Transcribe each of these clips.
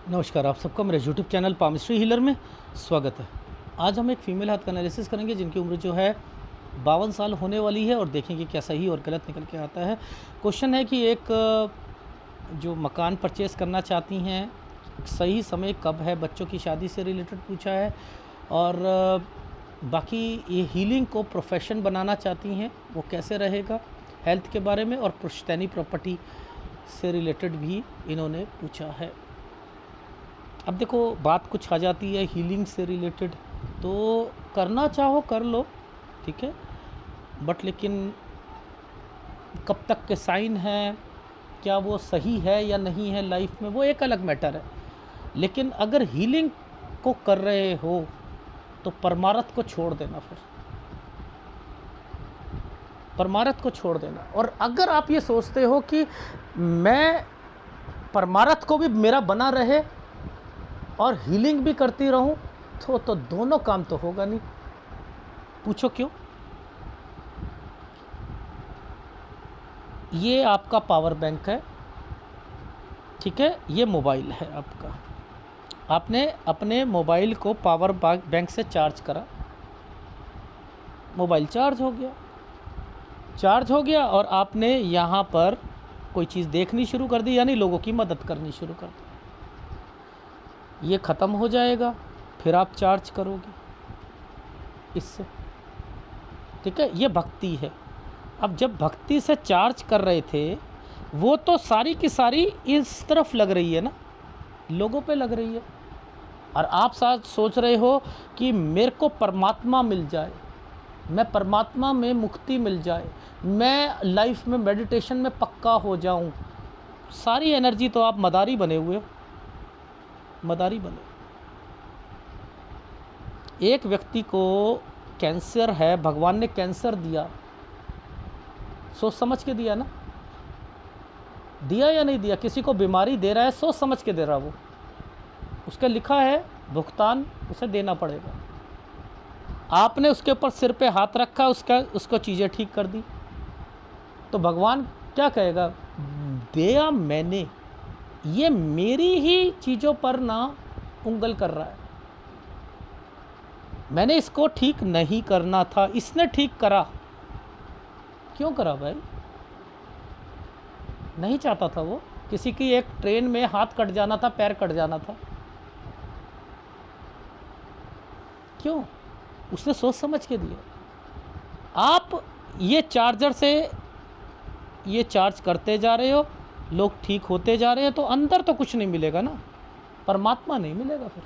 नमस्कार, आप सबका मेरे यूट्यूब चैनल पामिस्ट्री हीलर में स्वागत है। आज हम एक फ़ीमेल हाथ का एनालिसिस करेंगे जिनकी उम्र जो है 52 साल होने वाली है और देखेंगे क्या सही और गलत निकल के आता है। क्वेश्चन है कि एक जो मकान परचेज़ करना चाहती हैं, सही समय कब है, बच्चों की शादी से रिलेटेड पूछा है और बाकी ये हीलिंग को प्रोफेशन बनाना चाहती हैं, वो कैसे रहेगा, हेल्थ के बारे में और पुश्तैनी प्रॉपर्टी से रिलेटेड भी इन्होंने पूछा है। अब देखो बात कुछ आ जाती है हीलिंग से रिलेटेड, तो करना चाहो कर लो, ठीक है, बट लेकिन कब तक के साइन हैं, क्या वो सही है या नहीं है लाइफ में, वो एक अलग मैटर है। लेकिन अगर हीलिंग को कर रहे हो तो परमारथ को छोड़ देना, फिर परमारथ को छोड़ देना। और अगर आप ये सोचते हो कि मैं परमारथ को भी मेरा बना रहे और हीलिंग भी करती रहूं, तो दोनों काम तो होगा नहीं। पूछो क्यों? ये आपका पावर बैंक है, ठीक है, ये मोबाइल है आपका। आपने अपने मोबाइल को पावर बैंक से चार्ज करा, मोबाइल चार्ज हो गया और आपने यहाँ पर कोई चीज़ देखनी शुरू कर दी, यानी लोगों की मदद करनी शुरू कर दी। ये ख़त्म हो जाएगा, फिर आप चार्ज करोगे इससे, ठीक है, ये भक्ति है। अब जब भक्ति से चार्ज कर रहे थे, वो तो सारी की सारी इस तरफ लग रही है ना, लोगों पे लग रही है। और आप साथ सोच रहे हो कि मेरे को परमात्मा मिल जाए, मैं परमात्मा में मुक्ति मिल जाए, मैं लाइफ में मेडिटेशन में पक्का हो जाऊं। सारी एनर्जी तो आप मदारी बने हुए हो, मदारी बने। एक व्यक्ति को कैंसर है, भगवान ने कैंसर दिया, सोच समझ के दिया ना, दिया या नहीं दिया? किसी को बीमारी दे रहा है, सोच समझ के दे रहा, वो उसका लिखा है भुगतान उसे देना पड़ेगा। आपने उसके ऊपर सिर पे हाथ रखा, उसको चीज़ें ठीक कर दी, तो भगवान क्या कहेगा? दिया मैंने, ये मेरी ही चीज़ों पर ना उंगल कर रहा है, मैंने इसको ठीक नहीं करना था, इसने ठीक करा। क्यों करा भाई? नहीं चाहता था वो, किसी की एक ट्रेन में हाथ कट जाना था, पैर कट जाना था, क्यों? उसने सोच समझ के दिया। आप ये चार्जर से ये चार्ज करते जा रहे हो, लोग ठीक होते जा रहे हैं, तो अंदर तो कुछ नहीं मिलेगा ना, परमात्मा नहीं मिलेगा। फिर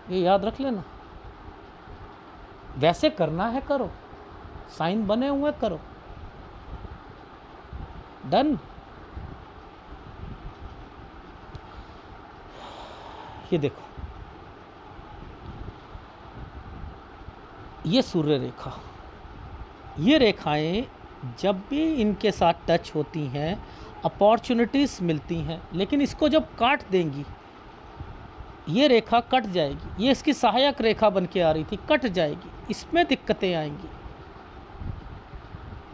ये याद रख लेना। वैसे करना है करो, साइन बने हुए करो, डन। ये देखो, ये सूर्य रेखा, ये रेखाएं जब भी इनके साथ टच होती हैं अपॉर्चुनिटीज़ मिलती हैं, लेकिन इसको जब काट देंगी, ये रेखा कट जाएगी, ये इसकी सहायक रेखा बन के आ रही थी, कट जाएगी, इसमें दिक्कतें आएंगी,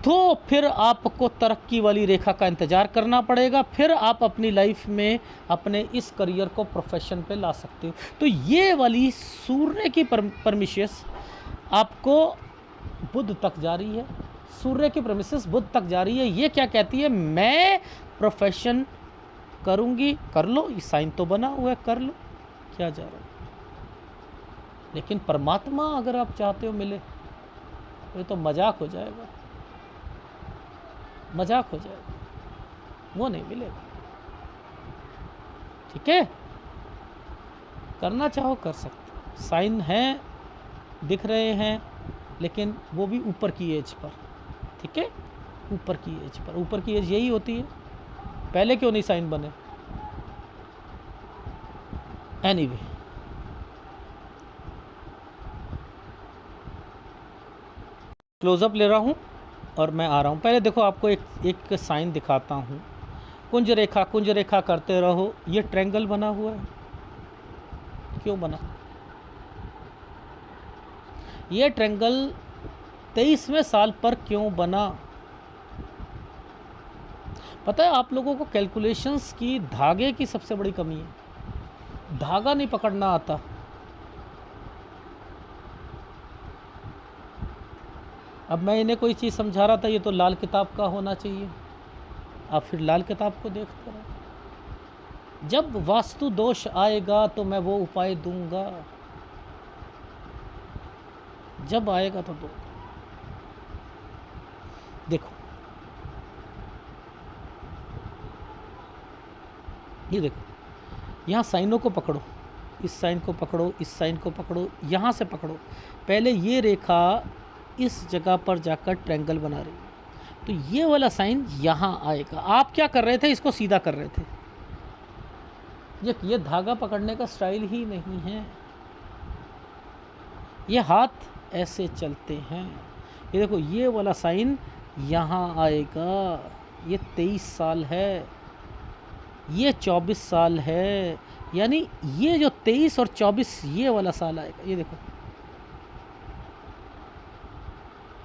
तो फिर आपको तरक्की वाली रेखा का इंतज़ार करना पड़ेगा, फिर आप अपनी लाइफ में अपने इस करियर को प्रोफेशन पे ला सकते हो। तो ये वाली सूर्य की परमिशंस आपको बुध तक जा रही है, सूर्य की परमिशंस बुध तक जा रही है। ये क्या कहती है? मैं प्रोफेशन करूँगी, कर लो, ये साइन तो बना हुआ है, कर लो, क्या जा रहा है। लेकिन परमात्मा अगर आप चाहते हो मिले, तो ये तो मजाक हो जाएगा, मजाक हो जाएगा, वो नहीं मिलेगा, ठीक है। करना चाहो कर सकते, साइन हैं, दिख रहे हैं, लेकिन वो भी ऊपर की एज पर, ठीक है, ऊपर की एज पर। ऊपर की एज यही होती है, पहले क्यों नहीं साइन बने? एनीवे, क्लोजअप ले रहा हूँ और मैं आ रहा हूँ। पहले देखो आपको एक साइन दिखाता हूँ। कुंज रेखा करते रहो। ये ट्रायंगल बना हुआ है, क्यों बना? ये ट्रायंगल 23वें साल पर क्यों बना? पता है आप लोगों को कैलकुलेशंस की धागे की सबसे बड़ी कमी है, धागा नहीं पकड़ना आता। अब मैं इन्हें कोई चीज़ समझा रहा था, ये तो लाल किताब का होना चाहिए, आप फिर लाल किताब को देखते रहो। जब वास्तु दोष आएगा तो मैं वो उपाय दूंगा, जब आएगा तो दूंगा। देखो ये देखो, यहाँ साइनों को पकड़ो, इस साइन को पकड़ो, इस साइन को पकड़ो, यहाँ से पकड़ो। पहले ये रेखा इस जगह पर जाकर ट्रायंगल बना रही है, तो ये वाला साइन यहाँ आएगा। आप क्या कर रहे थे, इसको सीधा कर रहे थे। ये धागा पकड़ने का स्टाइल ही नहीं है, ये हाथ ऐसे चलते हैं। ये देखो ये वाला साइन यहाँ आएगा, ये 23 साल है, ये 24 साल है, यानी ये जो 23 और 24 ये वाला साल आएगा। ये देखो,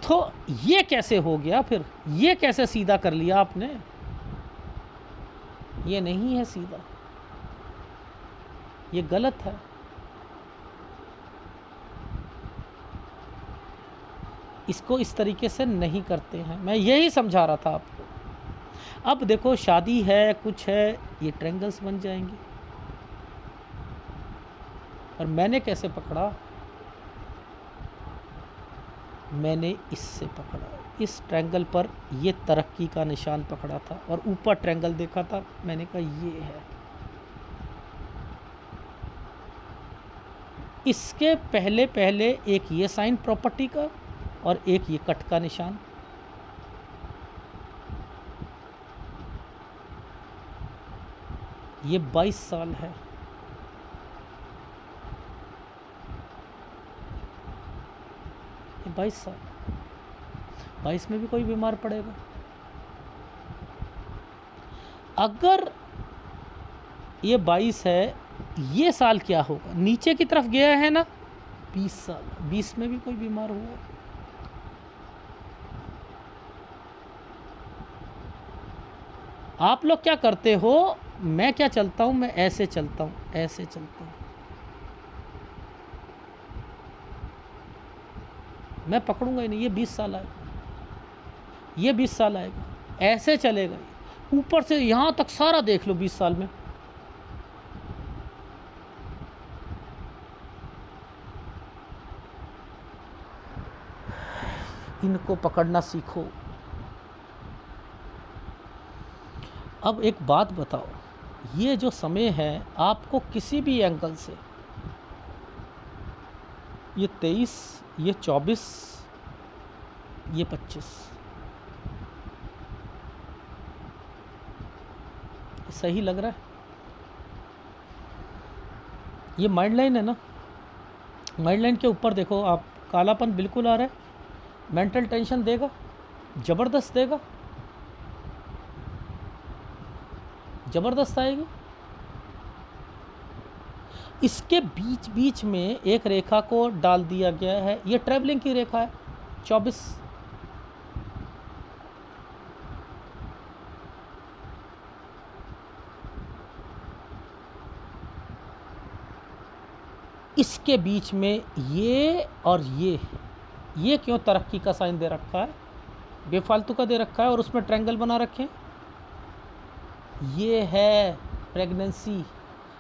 तो ये कैसे हो गया फिर, ये कैसे सीधा कर लिया आपने, ये नहीं है सीधा, ये गलत है। इसको इस तरीके से नहीं करते हैं, मैं यही समझा रहा था आपको। अब देखो शादी है, कुछ है, ये ट्रायंगल्स बन जाएंगे। और मैंने कैसे पकड़ा, मैंने इससे पकड़ा, इस ट्रायंगल पर ये तरक्की का निशान पकड़ा था और ऊपर ट्रायंगल देखा था, मैंने कहा ये है। इसके पहले पहले एक ये साइन प्रॉपर्टी का और एक ये कट का निशान। ये 22 साल है, ये 22 साल, 22 में भी कोई बीमार पड़ेगा। अगर ये 22 है, ये साल क्या होगा, नीचे की तरफ गया है ना, 20 साल, 20 में भी कोई बीमार हुआ। आप लोग क्या करते हो, मैं क्या चलता हूं, मैं ऐसे चलता हूं, ऐसे चलता हूं, मैं पकड़ूंगा ही नहीं। ये 20 साल आएगा, ये 20 साल आएगा, ऐसे चलेगा, ऊपर से यहां तक सारा देख लो 20 साल में। इनको पकड़ना सीखो। अब एक बात बताओ, ये जो समय है आपको किसी भी एंगल से, ये 23, ये 24, ये 25, सही लग रहा है? ये माइंड लाइन है ना, माइंड लाइन के ऊपर देखो आप, कालापन बिल्कुल आ रहा है, मेंटल टेंशन देगा, ज़बरदस्त देगा, ज़बरदस्त आएगी। इसके बीच बीच में एक रेखा को डाल दिया गया है, ये ट्रैवलिंग की रेखा है 24। इसके बीच में ये और ये क्यों तरक्की का साइन दे रखा है, बेफालतू का दे रखा है, और उसमें ट्रायंगल बना रखे हैं। ये है प्रेगनेंसी,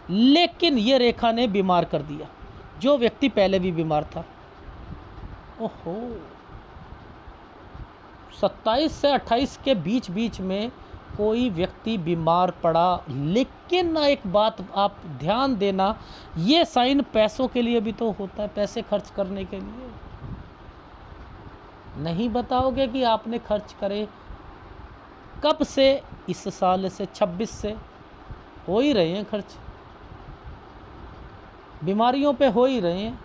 लेकिन ये रेखा ने बीमार कर दिया, जो व्यक्ति पहले भी बीमार था। ओहो, 27 से 28 के बीच बीच में कोई व्यक्ति बीमार पड़ा। लेकिन एक बात आप ध्यान देना, ये साइन पैसों के लिए भी तो होता है, पैसे खर्च करने के लिए। नहीं बताओगे कि आपने खर्च करे कब से, इस साल से, 26 से हो ही रहे हैं खर्च, बीमारियों पे हो ही रहे हैं।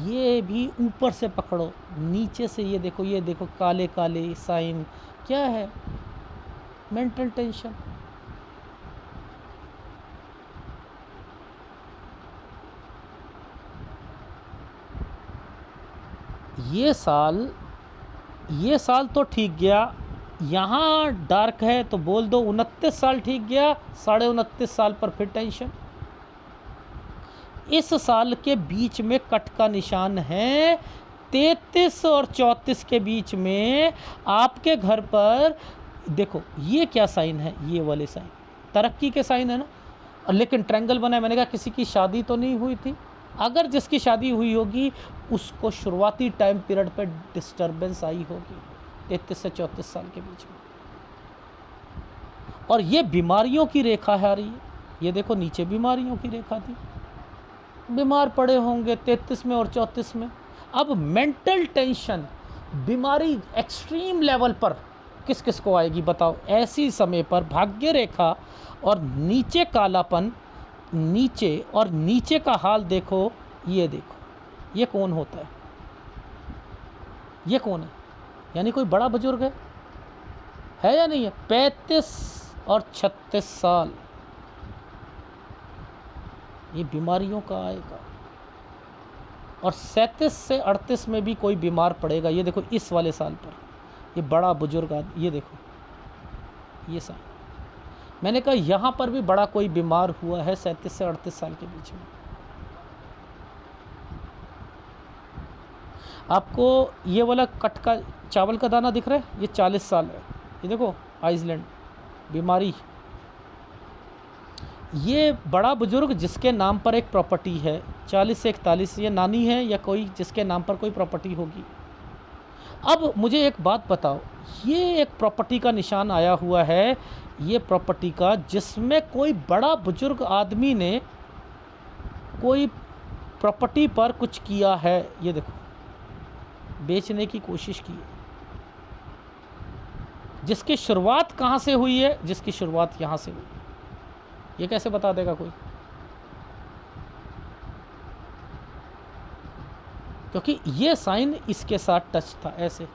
ये भी ऊपर से पकड़ो, नीचे से ये देखो काले काले साइन, क्या है, मेंटल टेंशन। ये साल तो ठीक गया, यहाँ डार्क है तो बोल दो 29 साल ठीक गया, 29.5 साल पर फिर टेंशन। इस साल के बीच में कट का निशान है, 33 और 34 के बीच में आपके घर पर देखो ये क्या साइन है, ये वाले साइन तरक्की के साइन है ना। और लेकिन ट्रायंगल बना है, मैंने कहा किसी की शादी तो नहीं हुई थी। अगर जिसकी शादी हुई होगी उसको शुरुआती टाइम पीरियड पर डिस्टर्बेंस आई होगी 33 से 34 साल के बीच में। और ये बीमारियों की रेखा है आ रही है, ये देखो नीचे बीमारियों की रेखा थी, बीमार पड़े होंगे 33 में और 34 में। अब मेंटल टेंशन, बीमारी एक्सट्रीम लेवल पर किस किस को आएगी बताओ। ऐसी समय पर भाग्य रेखा और नीचे कालापन, नीचे और नीचे का हाल देखो, ये देखो ये कौन होता है, ये कौन है, यानी कोई बड़ा बुजुर्ग है या नहीं है। 35 और 36 साल ये बीमारियों का आएगा। और 37 से 38 में भी कोई बीमार पड़ेगा, ये देखो इस वाले साल पर ये बड़ा बुजुर्ग ये देखो ये साल। मैंने कहा यहाँ पर भी बड़ा कोई बीमार हुआ है 37 से 38 साल के बीच में। आपको ये वाला कट का चावल का दाना दिख रहा है, ये 40 साल है, ये देखो आइसलैंड बीमारी। ये बड़ा बुजुर्ग जिसके नाम पर एक प्रॉपर्टी है 40 से 41, ये नानी है या कोई जिसके नाम पर कोई प्रॉपर्टी होगी। अब मुझे एक बात बताओ, ये एक प्रॉपर्टी का निशान आया हुआ है, ये प्रॉपर्टी का जिसमें कोई बड़ा बुजुर्ग आदमी ने कोई प्रॉपर्टी पर कुछ किया है, ये देखो बेचने की कोशिश की है। जिसकी शुरुआत कहाँ से हुई है, जिसकी शुरुआत यहाँ से हुई, ये कैसे बता देगा कोई? क्योंकि ये साइन इसके साथ टच था ऐसे।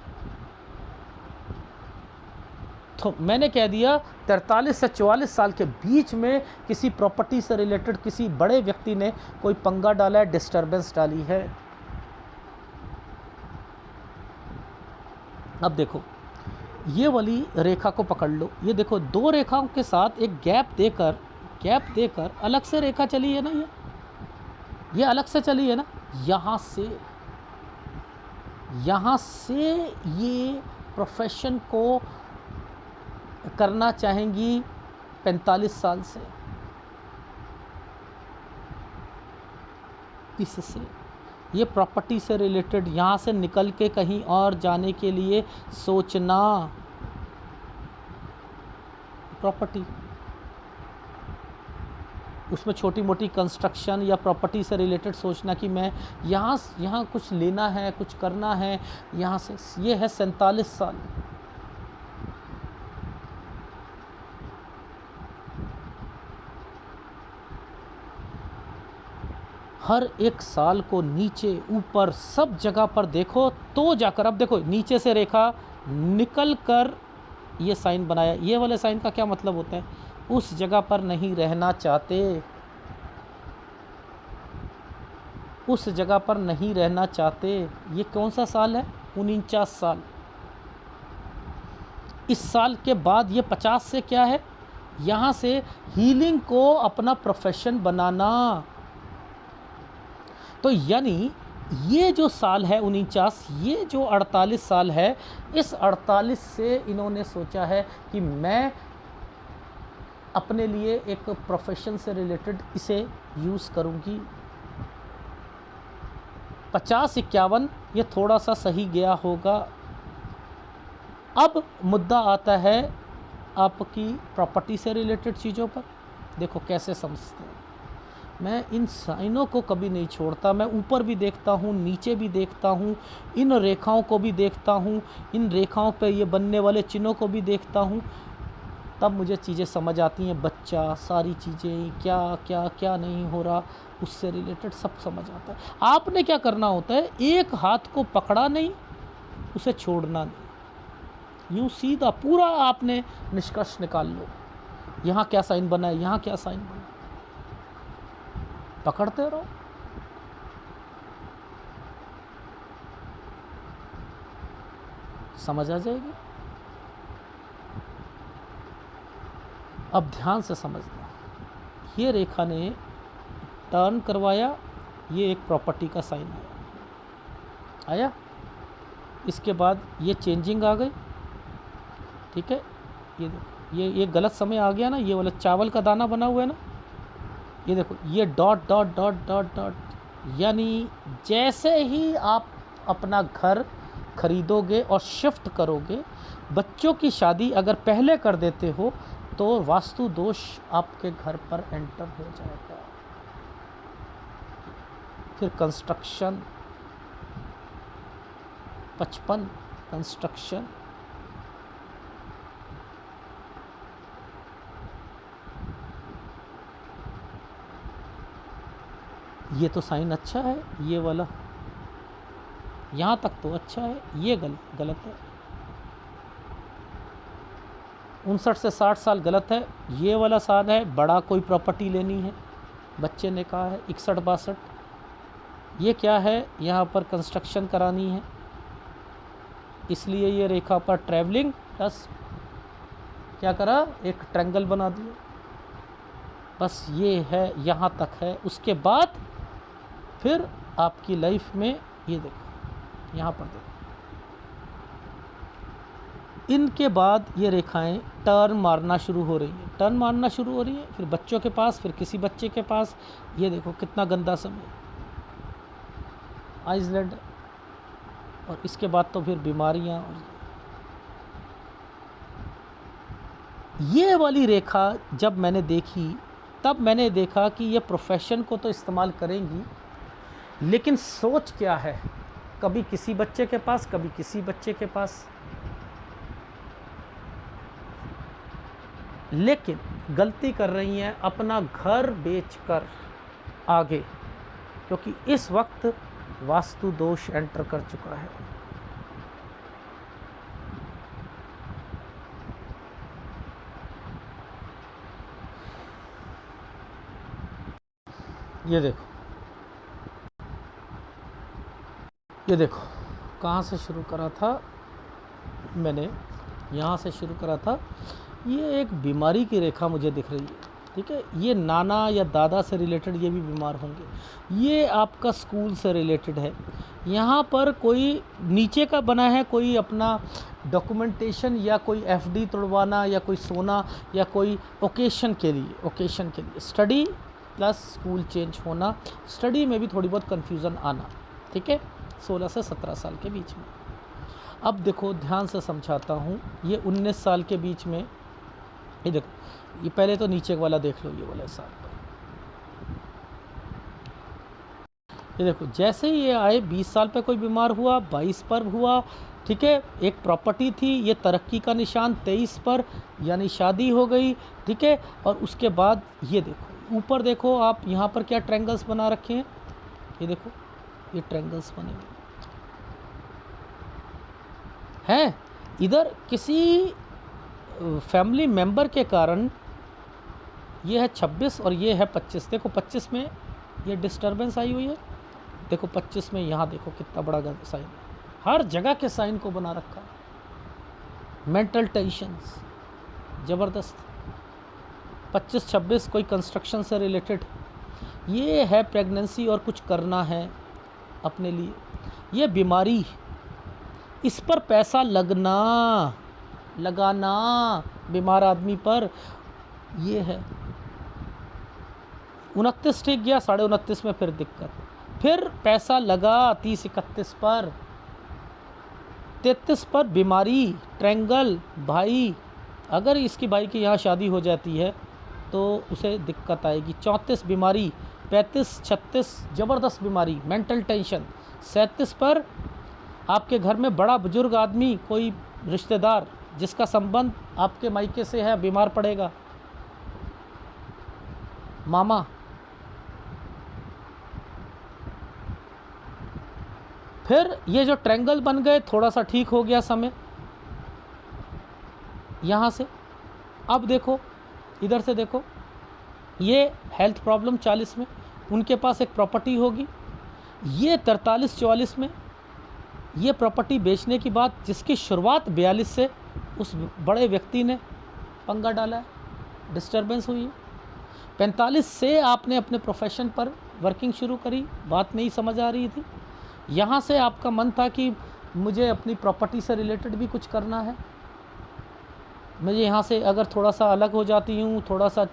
तो मैंने कह दिया 43 से 44 साल के बीच में किसी प्रॉपर्टी से रिलेटेड किसी बड़े व्यक्ति ने कोई पंगा डाला है, डिस्टर्बेंस डाली है। अब देखो ये वाली रेखा को पकड़ लो, ये देखो दो रेखाओं के साथ एक गैप देकर अलग से रेखा चली है ना, ये अलग से चली है ना। यहाँ से ये प्रोफेशन को करना चाहेंगी 45 साल से, इससे ये प्रॉपर्टी से रिलेटेड यहाँ से निकल के कहीं और जाने के लिए सोचना, प्रॉपर्टी उसमें छोटी मोटी कंस्ट्रक्शन या प्रॉपर्टी से रिलेटेड सोचना कि मैं यहाँ कुछ लेना है, कुछ करना है यहाँ से। ये है 47 साल। हर एक साल को नीचे ऊपर सब जगह पर देखो तो जाकर, अब देखो नीचे से रेखा निकल कर ये साइन बनाया। ये वाले साइन का क्या मतलब होता है? उस जगह पर नहीं रहना चाहते, उस जगह पर नहीं रहना चाहते। ये कौन सा साल है? 49 साल। इस साल के बाद ये 50 से क्या है, यहाँ से हीलिंग को अपना प्रोफेशन बनाना। तो यानी ये जो साल है 49, ये जो 48 साल है, इस 48 से इन्होंने सोचा है कि मैं अपने लिए एक प्रोफेशन से रिलेटेड इसे यूज़ करूँगी। 50-51 ये थोड़ा सा सही गया होगा। अब मुद्दा आता है आपकी प्रॉपर्टी से रिलेटेड चीज़ों पर। देखो कैसे समझते हैं, मैं इन साइनों को कभी नहीं छोड़ता। मैं ऊपर भी देखता हूँ, नीचे भी देखता हूँ, इन रेखाओं को भी देखता हूँ, इन रेखाओं पे ये बनने वाले चिन्हों को भी देखता हूँ, तब मुझे चीज़ें समझ आती हैं। बच्चा, सारी चीज़ें, क्या क्या क्या नहीं हो रहा, उससे रिलेटेड सब समझ आता है। आपने क्या करना होता है, एक हाथ को पकड़ा नहीं, उसे छोड़ना नहीं, यूँ सीधा पूरा आपने निष्कर्ष निकाल लो। यहाँ क्या साइन बना है, यहाँ क्या साइन बना है, पकड़ते रहो। समझ आ जाएगी। अब ध्यान से समझना, ये रेखा ने टर्न करवाया, ये एक प्रॉपर्टी का साइन आया, इसके बाद ये चेंजिंग आ गई, ठीक है। ये देखो, ये गलत समय आ गया ना, ये वाला चावल का दाना बना हुआ है ना, ये देखो, ये dot dot dot dot dot, यानी जैसे ही आप अपना घर खरीदोगे और शिफ्ट करोगे, बच्चों की शादी अगर पहले कर देते हो तो वास्तु दोष आपके घर पर एंटर हो जाएगा। फिर कंस्ट्रक्शन 55 कंस्ट्रक्शन, ये तो साइन अच्छा है, ये वाला यहाँ तक तो अच्छा है, ये गलत है। 59 से 60 साल गलत है। ये वाला साल है, बड़ा कोई प्रॉपर्टी लेनी है, बच्चे ने कहा है 61-62। ये क्या है, यहाँ पर कंस्ट्रक्शन करानी है, इसलिए ये रेखा पर ट्रैवलिंग प्लस क्या करा, एक ट्रायंगल बना दिया। बस ये है, यहाँ तक है। उसके बाद फिर आपकी लाइफ में ये देखो, यहाँ पर देखो, इनके बाद ये रेखाएं टर्न मारना शुरू हो रही हैं, टर्न मारना शुरू हो रही हैं, फिर बच्चों के पास, फिर किसी बच्चे के पास। ये देखो कितना गंदा समय, आइसलैंड, और इसके बाद तो फिर बीमारियां। और ये वाली रेखा जब मैंने देखी, तब मैंने देखा कि ये प्रोफेशन को तो इस्तेमाल करेंगी, लेकिन सोच क्या है, कभी किसी बच्चे के पास, कभी किसी बच्चे के पास। लेकिन गलती कर रही हैं अपना घर बेचकर आगे, क्योंकि इस वक्त वास्तु दोष एंटर कर चुका है। ये देखो, ये देखो कहाँ से शुरू करा था मैंने, यहाँ से शुरू करा था। ये एक बीमारी की रेखा मुझे दिख रही है, ठीक है। ये नाना या दादा से रिलेटेड ये भी बीमार होंगे। ये आपका स्कूल से रिलेटेड है। यहाँ पर कोई नीचे का बना है, कोई अपना डॉक्यूमेंटेशन या कोई एफडी तोड़वाना या कोई सोना या कोई ओकेशन के लिए स्टडी प्लस स्कूल चेंज होना, स्टडी में भी थोड़ी बहुत कन्फ्यूज़न आना, ठीक है, 16 से 17 साल के बीच में। अब देखो ध्यान से समझाता हूँ, ये 19 साल के बीच में, ये देखो, ये पहले तो नीचे वाला देख लो, ये वाला साल पर, ये देखो जैसे ही ये आए 20 साल पे कोई बीमार हुआ, 22 पर हुआ, ठीक है। एक प्रॉपर्टी थी, ये तरक्की का निशान 23 पर, यानी शादी हो गई, ठीक है। और उसके बाद ये देखो ऊपर देखो आप, यहाँ पर क्या ट्रायंगल्स बना रखे हैं, ये देखो ये ट्रायंगल्स बने हुए हैं। इधर किसी फैमिली मेंबर के कारण ये है 26 और ये है 25। देखो 25 में ये डिस्टरबेंस आई हुई है, देखो 25 में यहाँ देखो कितना बड़ा साइन, हर जगह के साइन को बना रखा, मेंटल टेंशन्स ज़बरदस्त। 25-26 कोई कंस्ट्रक्शन से रिलेटेड, ये है प्रेगनेंसी और कुछ करना है अपने लिए। ये बीमारी, इस पर पैसा लगाना बीमार आदमी पर, ये है। 29 ठीक गया, 29.5 में फिर दिक्कत, फिर पैसा लगा 30-31 पर, 33 पर बीमारी, ट्रायंगल। भाई अगर इसकी भाई की यहाँ शादी हो जाती है तो उसे दिक्कत आएगी। 34 बीमारी, 35-36 ज़बरदस्त बीमारी, मेंटल टेंशन। 37 पर आपके घर में बड़ा बुजुर्ग आदमी, कोई रिश्तेदार जिसका संबंध आपके मायके से है, बीमार पड़ेगा, मामा। फिर ये जो ट्रायंगल बन गए, थोड़ा सा ठीक हो गया समय यहाँ से। अब देखो इधर से देखो, ये हेल्थ प्रॉब्लम 40 में, उनके पास एक प्रॉपर्टी होगी। ये 43-44 में, ये प्रॉपर्टी बेचने की बात जिसकी शुरुआत 42 से उस बड़े व्यक्ति ने पंगा डाला है, डिस्टर्बेंस हुई है। 45 से आपने अपने प्रोफेशन पर वर्किंग शुरू करी, बात नहीं समझ आ रही थी। यहाँ से आपका मन था कि मुझे अपनी प्रॉपर्टी से रिलेटेड भी कुछ करना है, मुझे यहाँ से अगर थोड़ा सा अलग हो जाती हूँ, थोड़ा सा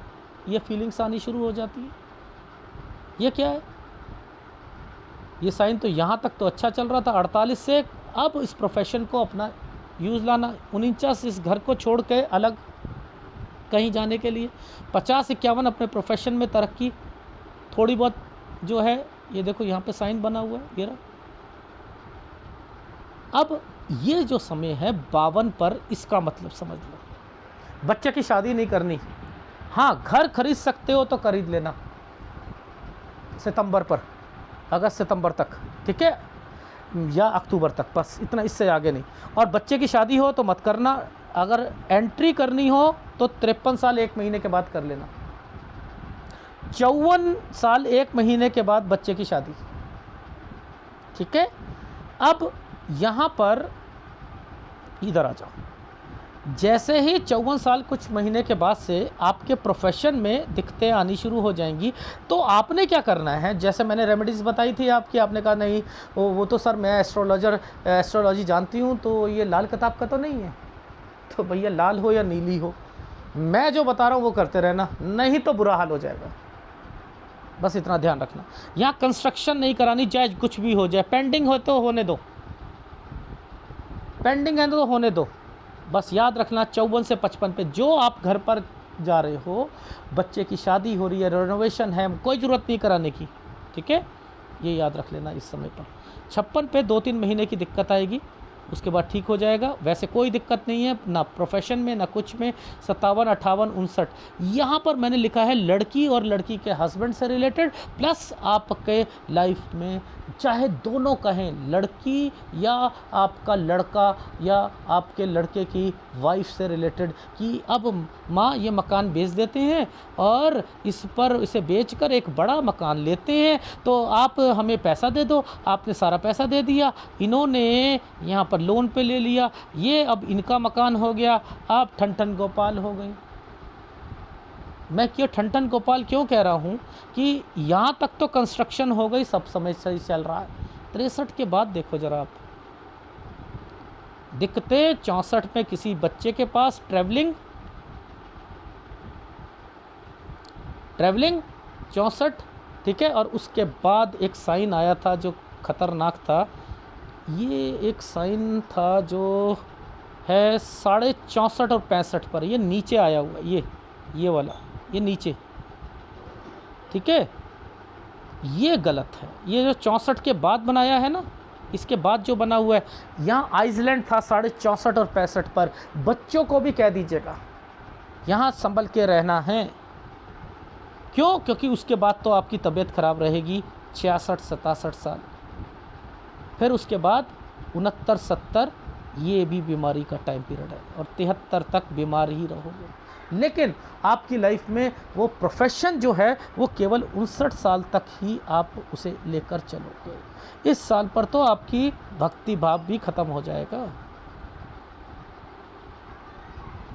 ये फीलिंग्स आनी शुरू हो जाती है। ये क्या है? ये साइन तो यहाँ तक तो अच्छा चल रहा था 48 से, अब इस प्रोफेशन को अपना यूज़ लाना, 49 इस घर को छोड़ के अलग कहीं जाने के लिए, 50-51 अपने प्रोफेशन में तरक्की थोड़ी बहुत जो है, ये देखो यहाँ पे साइन बना हुआ है ये रहा। अब ये जो समय है 52 पर, इसका मतलब समझ लो, बच्चे की शादी नहीं करनी, हाँ घर खरीद सकते हो तो खरीद लेना सितंबर पर, अगस्त सितंबर तक, ठीक है, या अक्टूबर तक, बस इतना, इससे आगे नहीं। और बच्चे की शादी हो तो मत करना, अगर एंट्री करनी हो तो 53 साल 1 महीने के बाद कर लेना, 54 साल 1 महीने के बाद बच्चे की शादी, ठीक है। अब यहाँ पर इधर आ जाओ, जैसे ही 54 साल कुछ महीने के बाद से आपके प्रोफेशन में दिक्कतें आनी शुरू हो जाएंगी, तो आपने क्या करना है, जैसे मैंने रेमेडीज़ बताई थी आपकी, आपने कहा नहीं वो तो सर मैं एस्ट्रोलॉजी जानती हूँ, तो ये लाल किताब का तो नहीं है, तो भैया लाल हो या नीली हो, मैं जो बता रहा हूँ वो करते रहना, नहीं तो बुरा हाल हो जाएगा। बस इतना ध्यान रखना, यहाँ कंस्ट्रक्शन नहीं करानी, चाहे कुछ भी हो जाए, पेंडिंग हो तो होने दो, पेंडिंग है तो होने दो। बस याद रखना 54 से 55 पे जो आप घर पर जा रहे हो, बच्चे की शादी हो रही है, रेनोवेशन है, कोई ज़रूरत नहीं कराने की, ठीक है, ये याद रख लेना इस समय पर। 56 पे 2-3 महीने की दिक्कत आएगी, उसके बाद ठीक हो जाएगा, वैसे कोई दिक्कत नहीं है ना प्रोफेशन में ना कुछ में। 57, 58, 59 यहाँ पर मैंने लिखा है लड़की और लड़की के हस्बैंड से रिलेटेड, प्लस आपके लाइफ में चाहे दोनों कहें, लड़की या आपका लड़का या आपके लड़के की वाइफ से रिलेटेड, कि अब माँ ये मकान बेच देते हैं और इसे बेचकर एक बड़ा मकान लेते हैं, तो आप हमें पैसा दे दो। आपने सारा पैसा दे दिया, इन्होंने यहाँ पर लोन पे ले लिया, ये अब इनका मकान हो गया, आप ठन ठन गोपाल हो गए। मैं क्यों ठन ठन गोपाल क्यों कह रहा हूँ कि यहाँ तक तो कंस्ट्रक्शन हो गई, सब समय सही चल रहा है। 63 के बाद देखो जरा आप दिक्कतें। 64 में किसी बच्चे के पास ट्रैवलिंग 64, ठीक है। और उसके बाद एक साइन आया था जो खतरनाक था, ये एक साइन था जो है 64.5 और 65 पर, ये नीचे आया हुआ, ये वाला, ये नीचे, ठीक है, ये गलत है। ये जो 64 के बाद बनाया है ना, इसके बाद जो बना हुआ है, यहाँ आइसलैंड था 64.5 और 65 पर। बच्चों को भी कह दीजिएगा यहाँ संभल के रहना है। क्यों? क्योंकि उसके बाद तो आपकी तबीयत ख़राब रहेगी 66-67 साल, फिर उसके बाद 69-70 ये भी बीमारी का टाइम पीरियड है, और 73 तक बीमार ही रहोगे। लेकिन आपकी लाइफ में वो प्रोफेशन जो है वो केवल 59 साल तक ही आप उसे लेकर चलोगे। इस साल पर तो आपकी भक्ति भाव भी ख़त्म हो जाएगा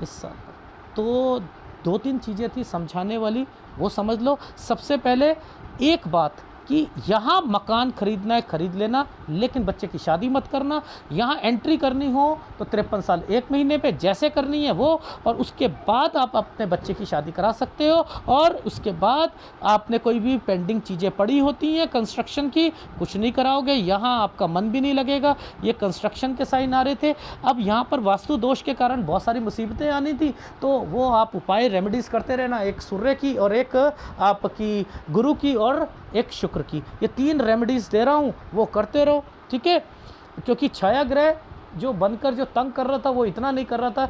इस साल पर। तो 2-3 चीज़ें थी समझाने वाली, वो समझ लो। सबसे पहले एक बात कि यहाँ मकान खरीदना है खरीद लेना, लेकिन बच्चे की शादी मत करना। यहाँ एंट्री करनी हो तो 53 साल 1 महीने पे जैसे करनी है वो, और उसके बाद आप अपने बच्चे की शादी करा सकते हो। और उसके बाद आपने कोई भी पेंडिंग चीज़ें पड़ी होती हैं कंस्ट्रक्शन की, कुछ नहीं कराओगे, यहाँ आपका मन भी नहीं लगेगा। ये कंस्ट्रक्शन के साइन आ रहे थे। अब यहाँ पर वास्तु दोष के कारण बहुत सारी मुसीबतें आनी थी, तो वो आप उपाय रेमेडीज़ करते रहना, एक सूर्य की और एक आपकी गुरु की और एक शुक्र की, ये 3 रेमेडीज़ दे रहा हूँ, वो करते रहो, ठीक है। क्योंकि छाया ग्रह जो बनकर जो तंग कर रहा था वो इतना नहीं कर रहा था,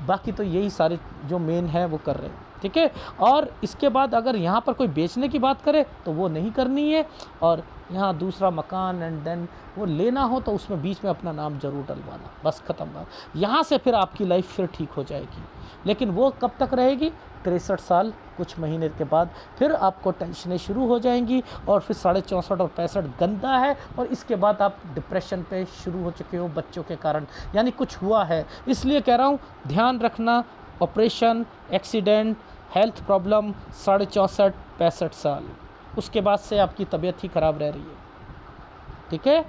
बाकी तो यही सारे जो मेन है वो कर रहे हैं। ठीक है। और इसके बाद अगर यहाँ पर कोई बेचने की बात करे तो वो नहीं करनी है, और यहाँ दूसरा मकान एंड देन वो लेना हो तो उसमें बीच में अपना नाम ज़रूर डलवाना, बस ख़त्म बात। यहाँ से फिर आपकी लाइफ फिर ठीक हो जाएगी, लेकिन वो कब तक रहेगी? 63 साल कुछ महीने के बाद फिर आपको टेंशनें शुरू हो जाएंगी, और फिर 64.5 और 65 गंदा है, और इसके बाद आप डिप्रेशन पे शुरू हो चुके हो बच्चों के कारण, यानी कुछ हुआ है। इसलिए कह रहा हूँ ध्यान रखना, ऑपरेशन, एक्सीडेंट, हेल्थ प्रॉब्लम 64.65 साल, उसके बाद से आपकी तबीयत ही ख़राब रह रही है। ठीक है,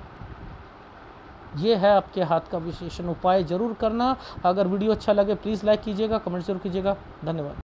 ये है आपके हाथ का विशेषण उपाय, ज़रूर करना। अगर वीडियो अच्छा लगे प्लीज़ लाइक कीजिएगा, कमेंट ज़रूर कीजिएगा। धन्यवाद।